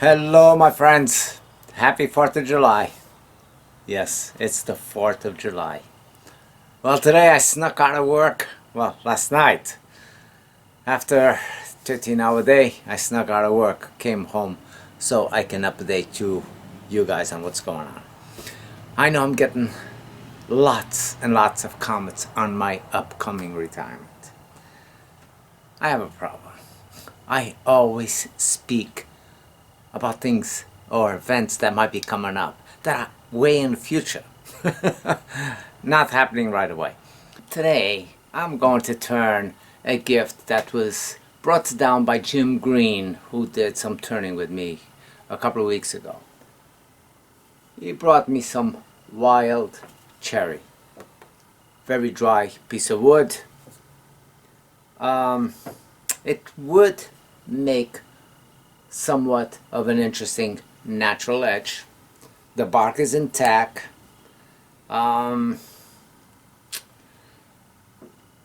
Hello my friends, happy 4th of July. Yes, it's the 4th of July. Well, today I snuck out of work, well, last night. After a 13-hour day, I snuck out of work, came home so I can update you guys on what's going on. I know I'm getting lots and lots of comments on my upcoming retirement. I have a problem. I always speak about things or events that might be coming up that are way in the future. Not happening right away. Today I'm going to turn a gift that was brought down by Jim Green, who did some turning with me a couple of weeks ago. He brought me some wild cherry. Very dry piece of wood. It would make somewhat of an interesting natural edge. The bark is intact.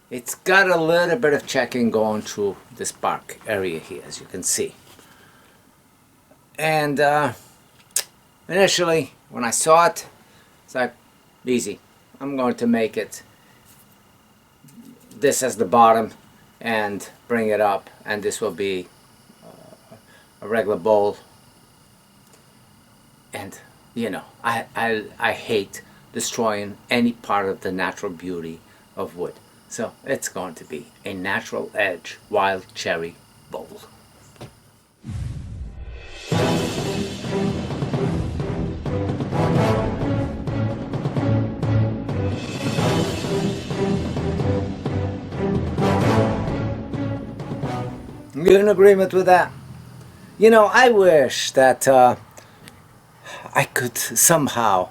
It's got a little bit of checking going through this bark area here, as you can see. And initially when I saw it, it's like, easy, I'm going to make it this as the bottom and bring it up, and this will be a regular bowl. And you know, I hate destroying any part of the natural beauty of wood, so it's going to be a natural edge wild cherry bowl. You in agreement with that? You know, I wish that I could somehow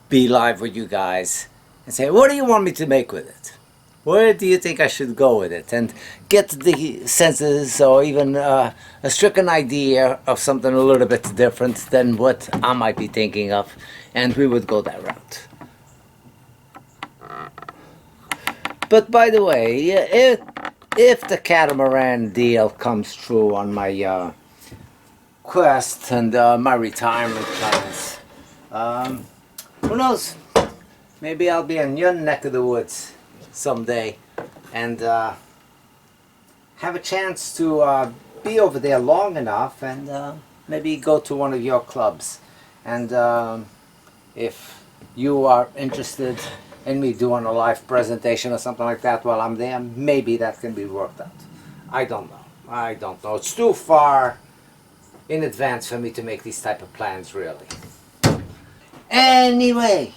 be live with you guys and say, what do you want me to make with it? Where do you think I should go with it? And get the senses or even a stricken idea of something a little bit different than what I might be thinking of, and we would go that route. But by the way, if the catamaran deal comes through on my quest and my retirement plans, who knows, maybe I'll be in your neck of the woods someday and have a chance to be over there long enough and maybe go to one of your clubs. And if you are interested in me doing a live presentation or something like that while I'm there, maybe that can be worked out. I don't know. It's too far in advance for me to make these type of plans, really. Anyway,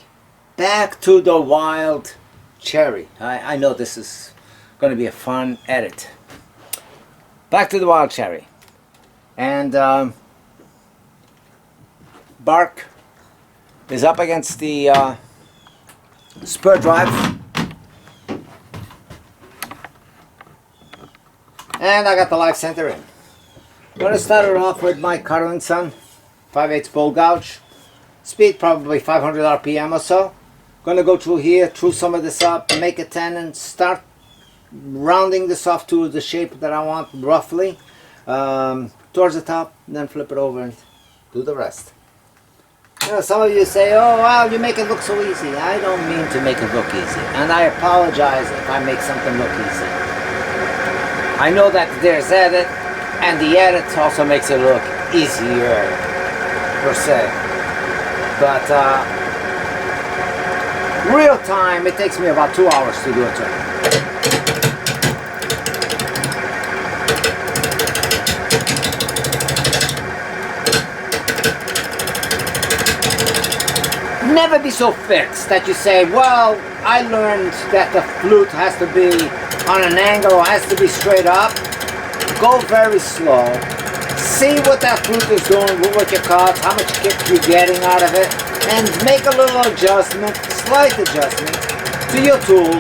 back to the wild cherry. I know this is going to be a fun edit. Back to the wild cherry. And bark is up against the spur drive. And I got the live center in. I'm going to start it off with my Carlin Son 5/8 bowl gouge. Speed probably 500 RPM or so. Going to go through here, through some of this up, make a 10 and start rounding this off to the shape that I want roughly. Towards the top, and then flip it over and do the rest. You know, some of you say, oh wow, you make it look so easy. I don't mean to make it look easy, and I apologize if I make something look easy. I know that there's edit, and the edit also makes it look easier per se, but real time it takes me about 2 hours to do a turn. Never be so fixed that you say, well, I learned that the flute has to be on an angle, has to be straight up. Go very slow. See what that flute is doing with your cards, how much kick you're getting out of it, and make a little adjustment, slight adjustment to your tool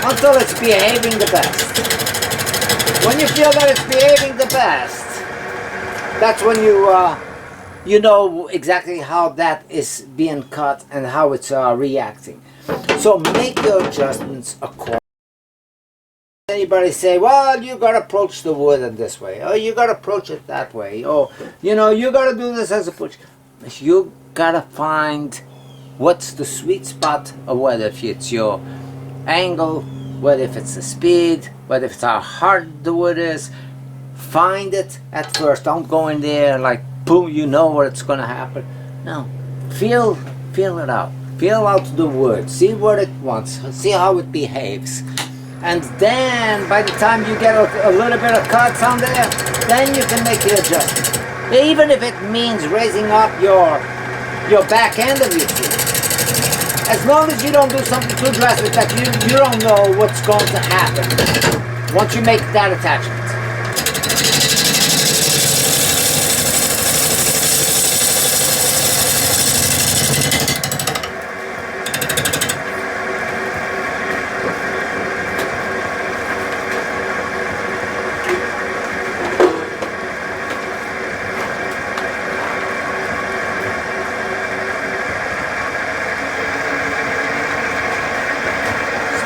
until it's behaving the best. When you feel that it's behaving the best, that's when you know exactly how that is being cut and how it's reacting. So make your adjustments accordingly. anybody say, well, you got to approach the wood in this way, or you got to approach it that way, or, you know, you got to do this as a approach. You got to find what's the sweet spot, or whether if it's your angle, whether if it's the speed, whether if it's how hard the wood is. Find it at first. Don't go in there like, boom, you know what's going to happen. No. Feel it out. Feel out the wood. See what it wants. See how it behaves. And then, by the time you get a little bit of cuts on there, then you can make the adjustment. Even if it means raising up your back end of your tree. As long as you don't do something too drastic that you don't know what's going to happen once you make that attachment.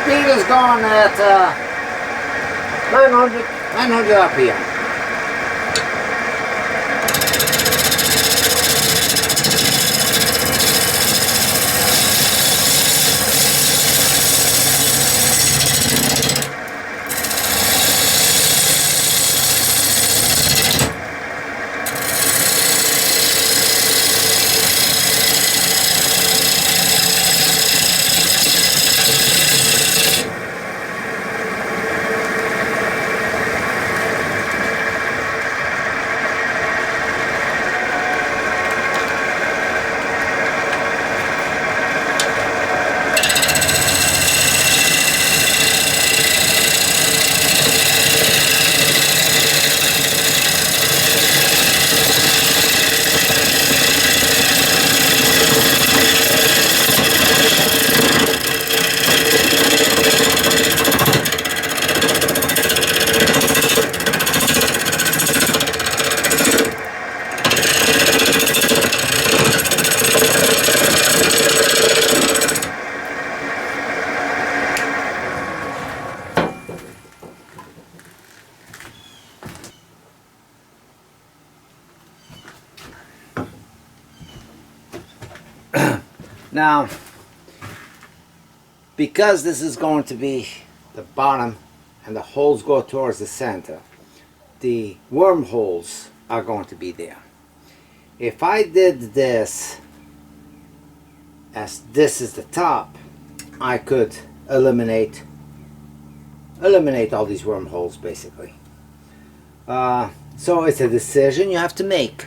Speed is going at 900 RPM. Now, because this is going to be the bottom and the holes go towards the center, the wormholes are going to be there. If I did this as this is the top, I could eliminate all these wormholes basically. So it's a decision you have to make,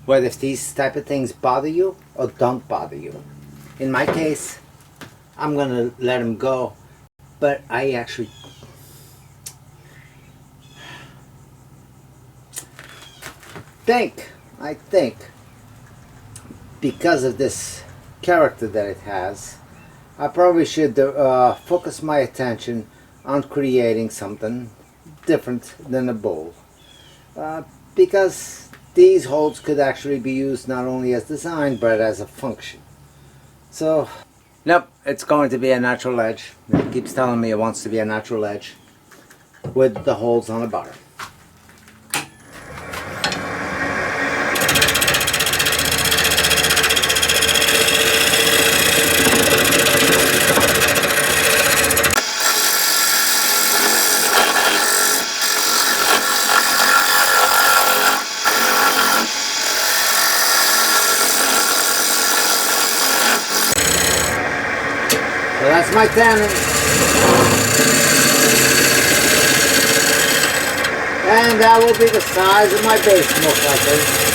whether if these type of things bother you or don't bother you. In my case, I'm gonna let them go, but I actually I think because of this character that it has, I probably should focus my attention on creating something different than a bowl, because these holes could actually be used not only as design but as a function. So, nope, it's going to be a natural edge. It keeps telling me it wants to be a natural edge with the holes on the bottom. So that's my tenon. And that will be the size of my base most likely.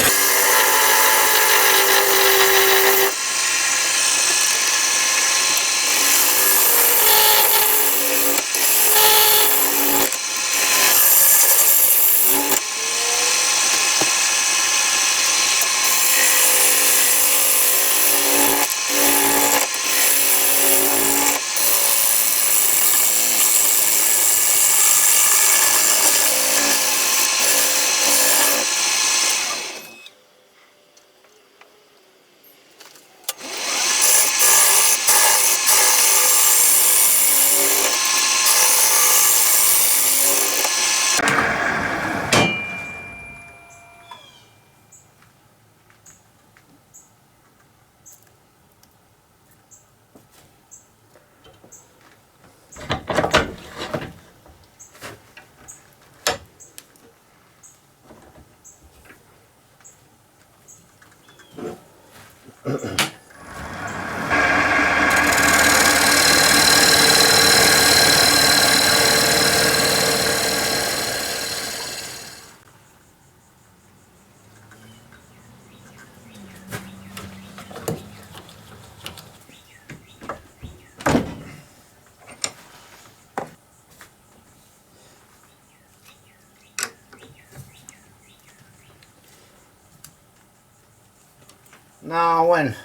Now when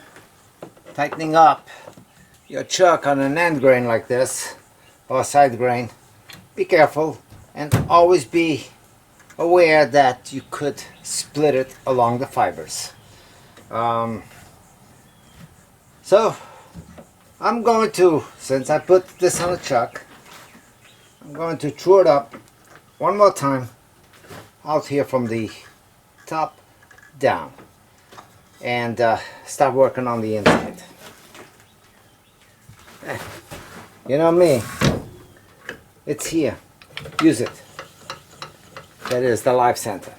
tightening up your chuck on an end grain like this, or side grain, be careful and always be aware that you could split it along the fibers. So I'm going to, since I put this on a chuck, I'm going to true it up one more time out here from the top down and start working on the inside. You know me, it's here, use it. That is the live center.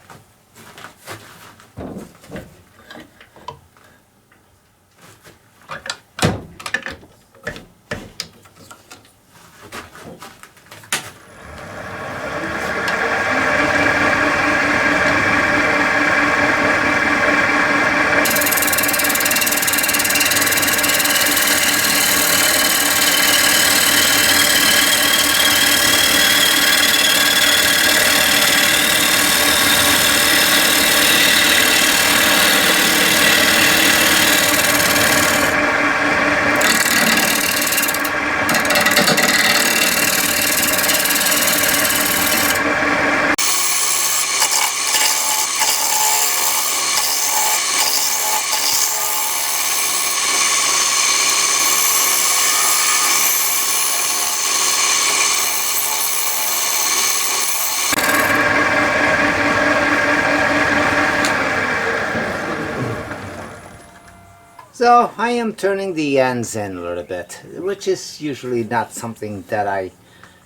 So I am turning the ends in a little bit, which is usually not something that I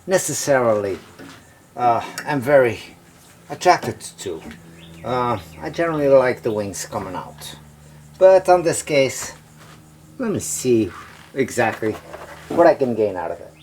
necessarily am very attracted to. I generally like the wings coming out. But on this case, let me see exactly what I can gain out of it.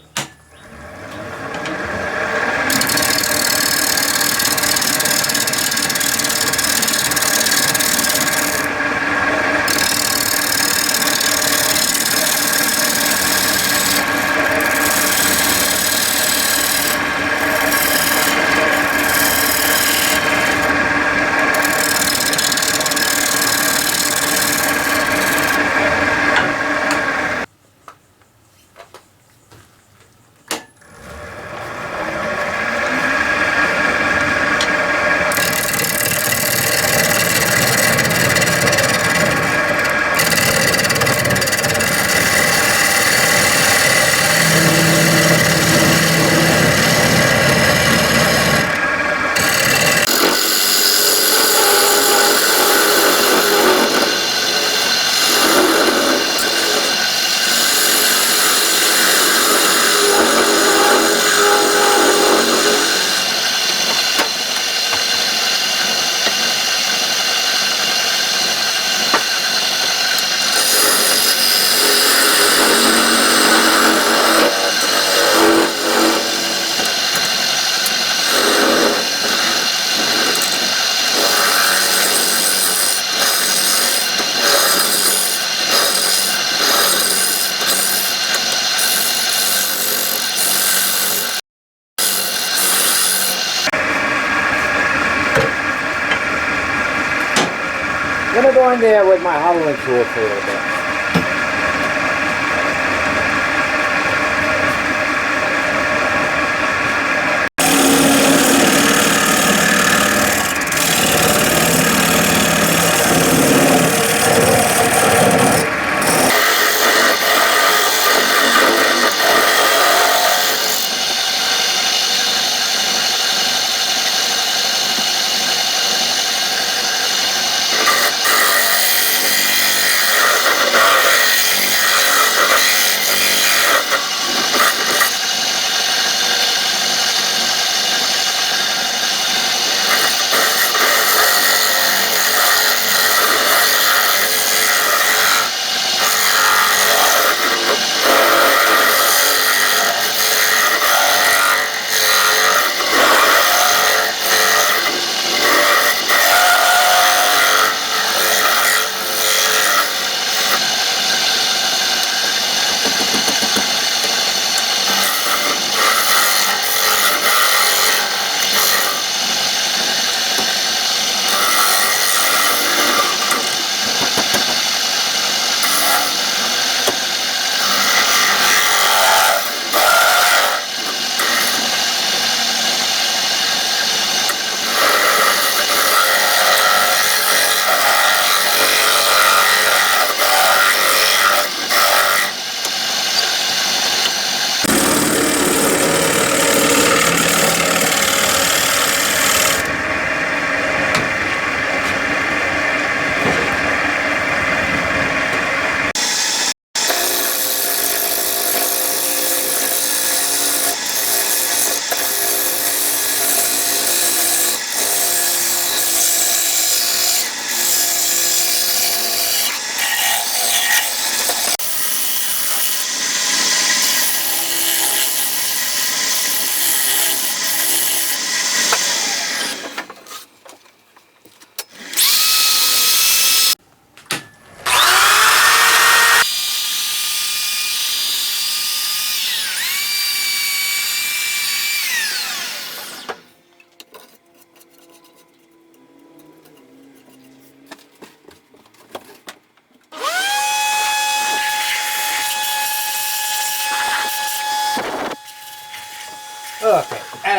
I'm going to go in there with my hollowing tool for a little bit.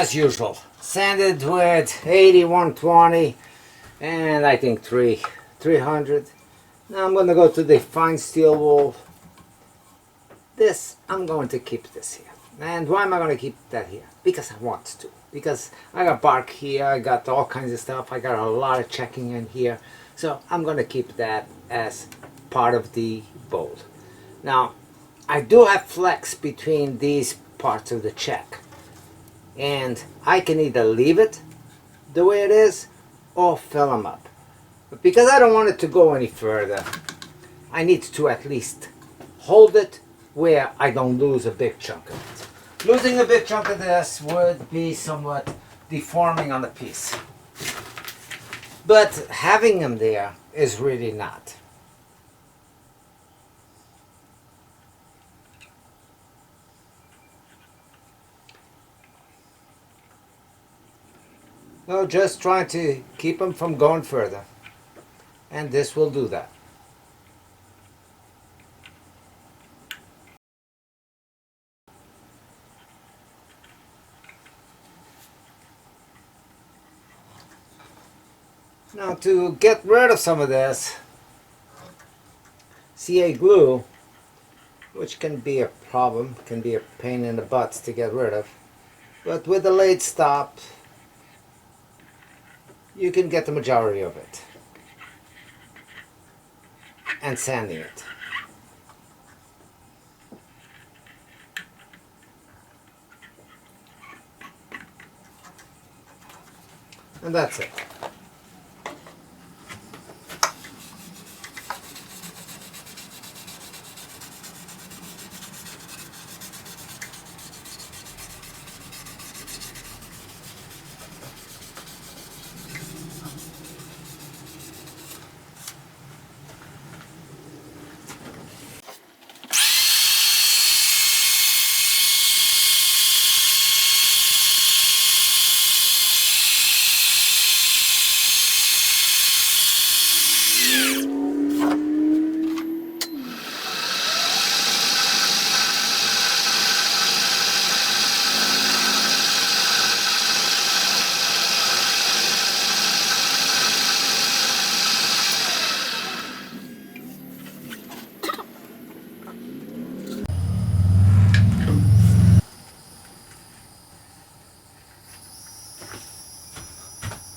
as usual, sanded with 80, 120, and I think 300. Now I'm going to go to the fine steel wool. This, I'm going to keep this here. And why am I going to keep that here? Because I want to. Because I got bark here, I got all kinds of stuff, I got a lot of checking in here. So I'm going to keep that as part of the bowl. Now, I do have flex between these parts of the check. And I can either leave it the way it is or fill them up. But because I don't want it to go any further, I need to at least hold it where I don't lose a big chunk of it. Losing a big chunk of this would be somewhat deforming on the piece. But having them there is really not. So just trying to keep them from going further. And this will do that. Now to get rid of some of this CA glue, which can be a problem, can be a pain in the butt to get rid of, but with the lathe stop you can get the majority of it. And sanding it. And that's it.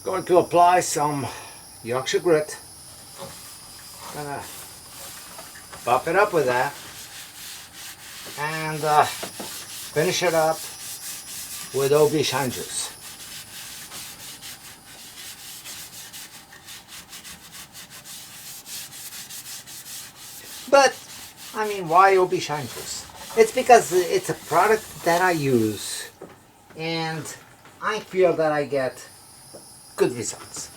Going to apply some Yorkshire grit. Gonna buff it up with that and finish it up with OB shine juice. But I mean, why OB shine juice? It's because it's a product that I use and I feel that I get good results.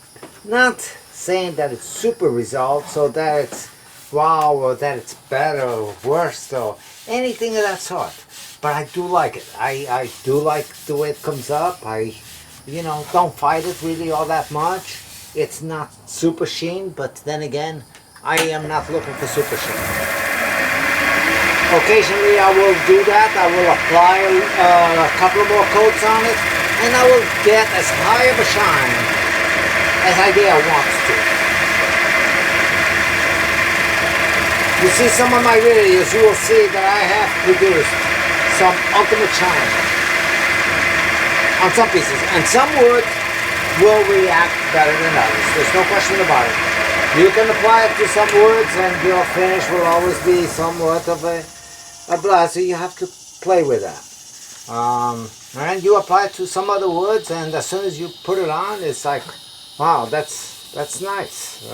Not saying that it's super results or that it's wow or that it's better or worse or anything of that sort. But I do like it. I do like the way it comes up. I, don't fight it really all that much. It's not super sheen, but then again, I am not looking for super sheen. Occasionally I will do that. I will apply a couple more coats on it and I will get as high of a shine as idea wants to. You see some of my videos, you will see that I have produced some ultimate shine on some pieces, and some wood will react better than others. There's no question about it. You can apply it to some woods and your finish will always be somewhat of a blast, so you have to play with that. And you apply it to some other woods and as soon as you put it on, it's like, wow, that's nice.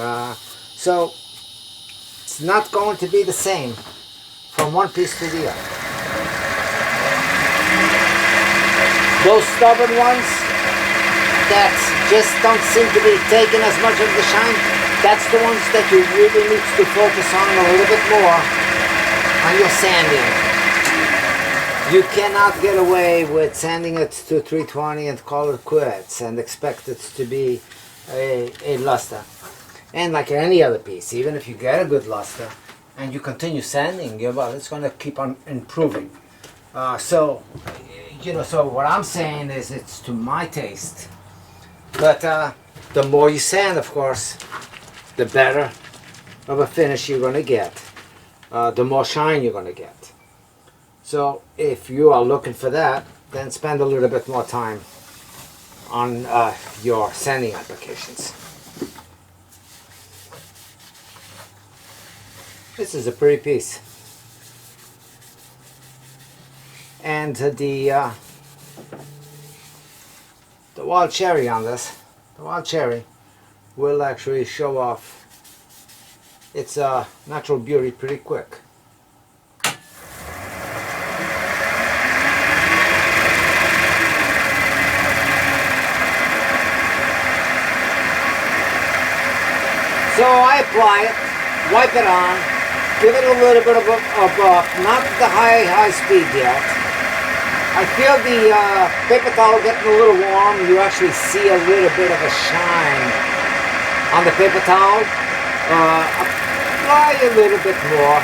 So it's not going to be the same from one piece to the other. Those stubborn ones that just don't seem to be taking as much of the shine, that's the ones that you really need to focus on a little bit more on your sanding. You cannot get away with sanding it to 320 and call it quits and expect it to be a luster. And like any other piece, even if you get a good luster and you continue sanding, well, it's going to keep on improving. So you know, so what I'm saying is it's to my taste. But the more you sand, of course, the better of a finish you're going to get. The more shine you're going to get. So if you are looking for that, then spend a little bit more time on your sanding applications. This is a pretty piece. And the wild cherry on this, the wild cherry will actually show off its natural beauty pretty quick. So I apply it, wipe it on, give it a little bit of not the high speed yet. I feel the paper towel getting a little warm. You actually see a little bit of a shine on the paper towel. Apply a little bit more,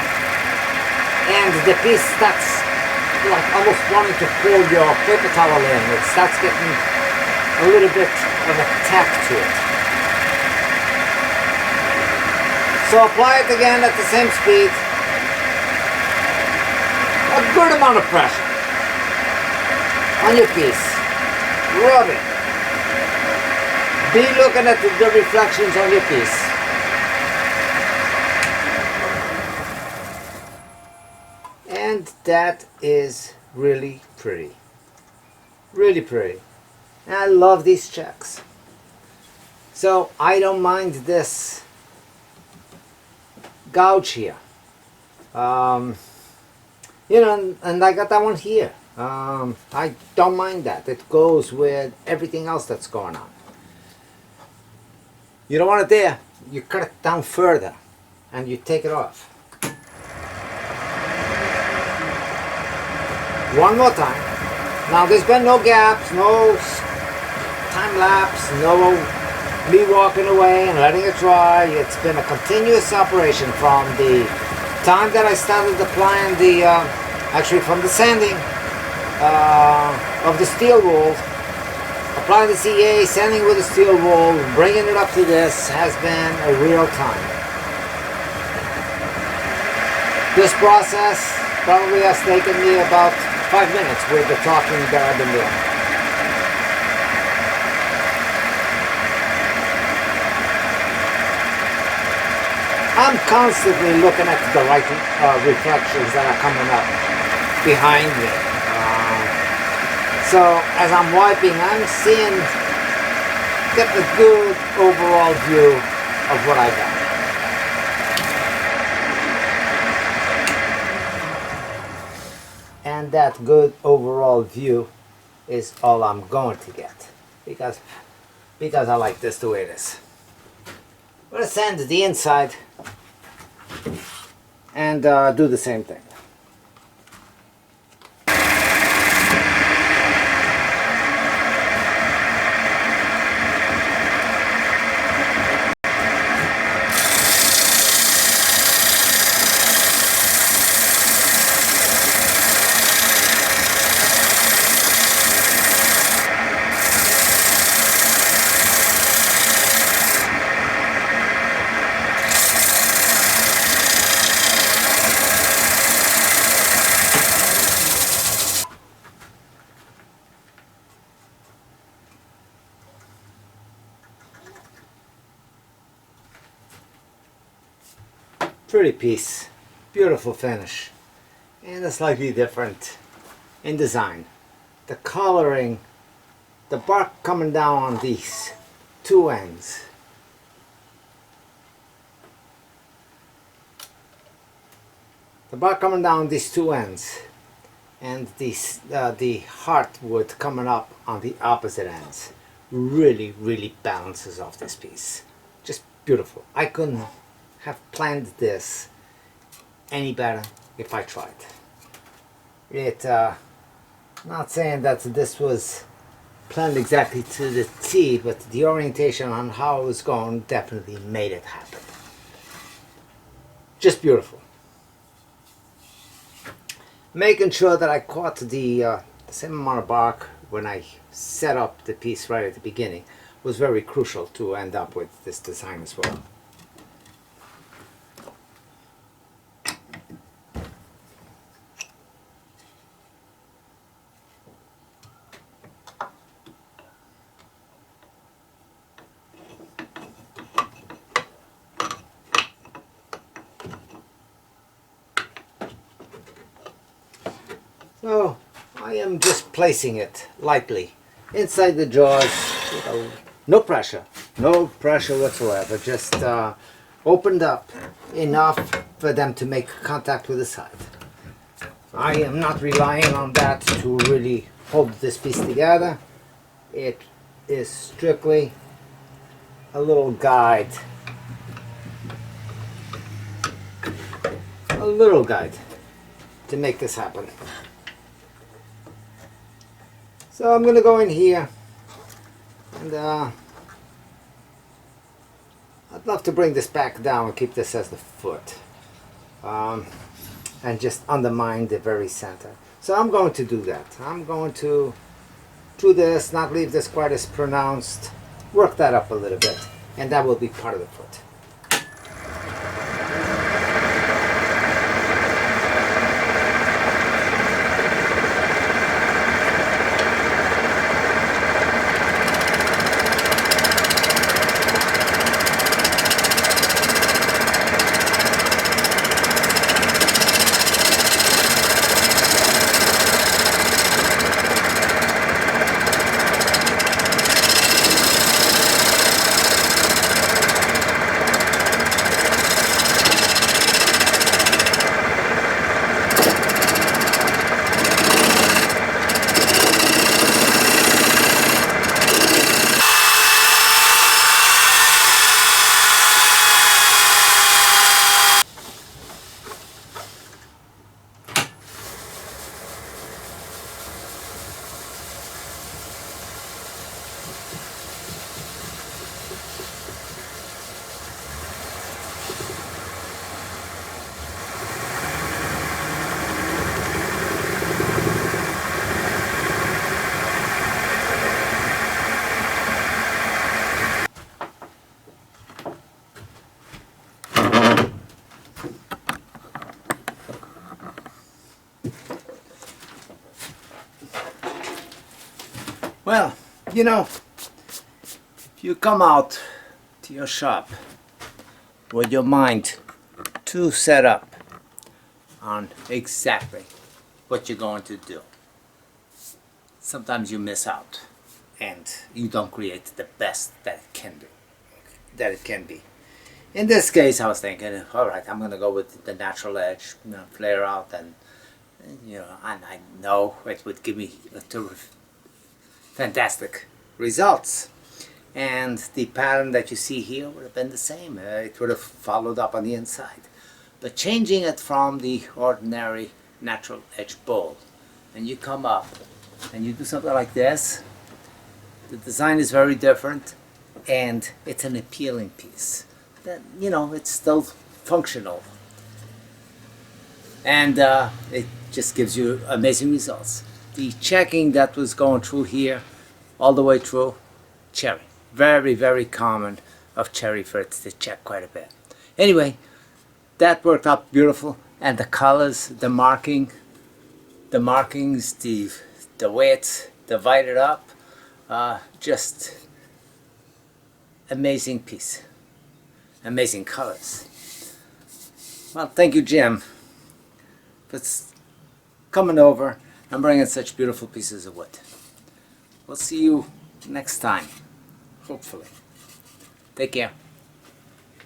and the piece starts like almost wanting to pull your paper towel in. It starts getting a little bit of a tack to it. So apply it again at the same speed. A good amount of pressure on your piece. Rub it. Be looking at the reflections on your piece. And that is really pretty. Really pretty. And I love these checks. So I don't mind this gouge here. You know, and I got that one here. I don't mind that. It goes with everything else that's going on. You don't want it there. You cut it down further and you take it off. One more time. Now there's been no gaps, no time lapse, no me walking away and letting it dry. It's been a continuous operation from the time that I started applying the, actually from the sanding of the steel wool, applying the CA, sanding with the steel wool, bringing it up to this has been a real time. This process probably has taken me about 5 minutes with the talking that I've been doing. I'm constantly looking at the right reflections that are coming up behind me. So as I'm wiping, I'm seeing, get a good overall view of what I got. And that good overall view is all I'm going to get because I like this the way it is. I'm going to sand the inside and do the same thing. Pretty piece, beautiful finish, and a slightly different in design. The coloring, the bark coming down on these two ends. The bark coming down these two ends, and these, the heartwood coming up on the opposite ends. Really balances off this piece. Just beautiful. I couldn't have planned this any better if I tried. Not saying that this was planned exactly to the T, but the orientation on how it was going definitely made it happen. Just beautiful. Making sure that I caught the same amount of bark when I set up the piece right at the beginning was very crucial to end up with this design as well. So I am just placing it lightly inside the jaws, no pressure whatsoever, just opened up enough for them to make contact with the side. I am not relying on that to really hold this piece together. It is strictly a little guide, to make this happen. So I'm going to go in here, and I'd love to bring this back down and keep this as the foot, and just undermine the very center. So I'm going to do that. I'm going to do this, not leave this quite as pronounced, work that up a little bit, and that will be part of the foot. Well, you know, if you come out to your shop with your mind too set up on exactly what you're going to do, sometimes you miss out and you don't create the best that it can be. In this case, I was thinking, all right, I'm going to go with the natural edge, flare out, and and I know it would give me fantastic results, and the pattern that you see here would have been the same. It would have followed up on the inside, but changing it from the ordinary natural edge bowl, and you come up and you do something like this, the design is very different and it's an appealing piece. That, it's still functional, and it just gives you amazing results. The checking that was going through here, all the way through, cherry. Very, very common of cherry for it to check quite a bit. Anyway, that worked out beautiful, and the colors, the markings, the way it's divided up, just amazing piece. Amazing colors. Well, thank you, Jim, for coming over and bringing such beautiful pieces of wood. We'll see you next time, hopefully. Take care.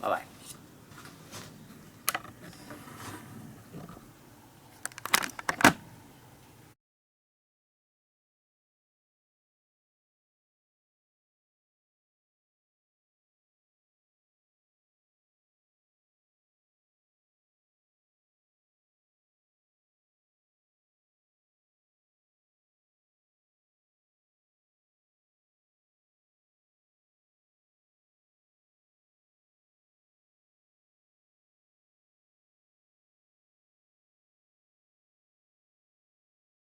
Bye-bye.